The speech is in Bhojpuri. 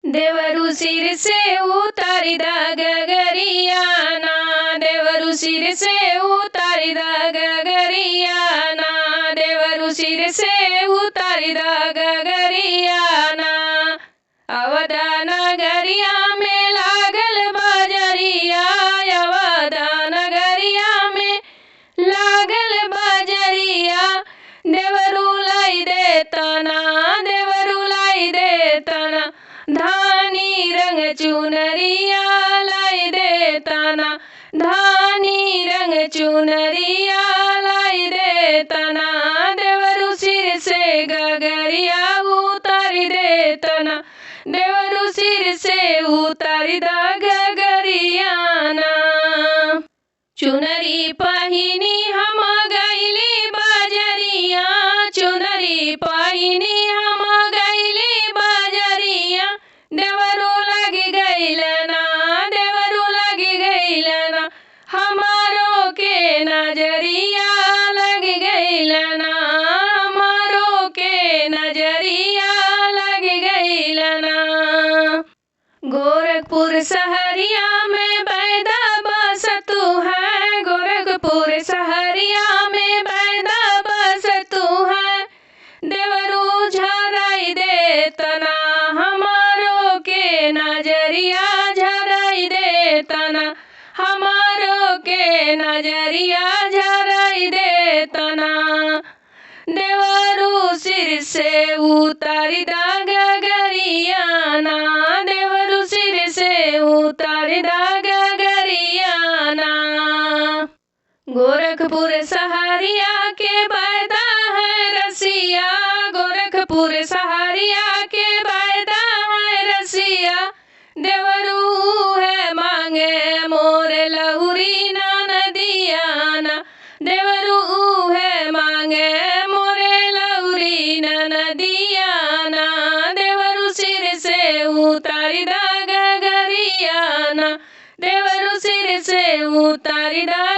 देवरु सिर से उतारिदा गगरियाना, देवरु सिर से उतारिदा गगरियाना, देवरु सिर से उतारिदा गगरियाना। अवदा नगरिया में लागल बजरिया, अवदा नगरिया में लागल बजरिया, देवरु लाई दे तना, देवरु लाई दे तना, धानी रंग चुनरिया लाई दे तना, धानी रंग चुनरिया लाई दे तना, देवरु सिर से गगरिया उतारी दे तना, देवरु सिर से उतारी दा गगरियाना। चुनरी पहिनी हम गईली बजरिया, चुनरी पहिनी हम गईली बजरिया, देवरु लगी गईलना, देवरु लगी गईलना, हमारो के नजरिया लगी गईलना, हमारो के नजरिया लगी गईलना। गोरखपुर सहरिया में बैदा बस तू है, गोरखपुर सहरिया में बैदा बस तू है, देवरु झराई दे तना, हमारो के नजरिया झराई दे तना, हमारो के नजरिया झराई दे तना, देवरु सिर से उतारी दा गगरियाना, देवरु सिर से उतारी दा गगरियाना। गोरखपुर सहरिया के बैदा है रसिया, गोरखपुर सहरिया के बैदा है रसिया, देवरु है मांगे मोर लहुरी ना नदियाना, देवरु है मांगे मोरे लहुरी ना नदियाना, देवरु सिर से उतारी दा गगरियाना, देवरु सिर से उतारी दा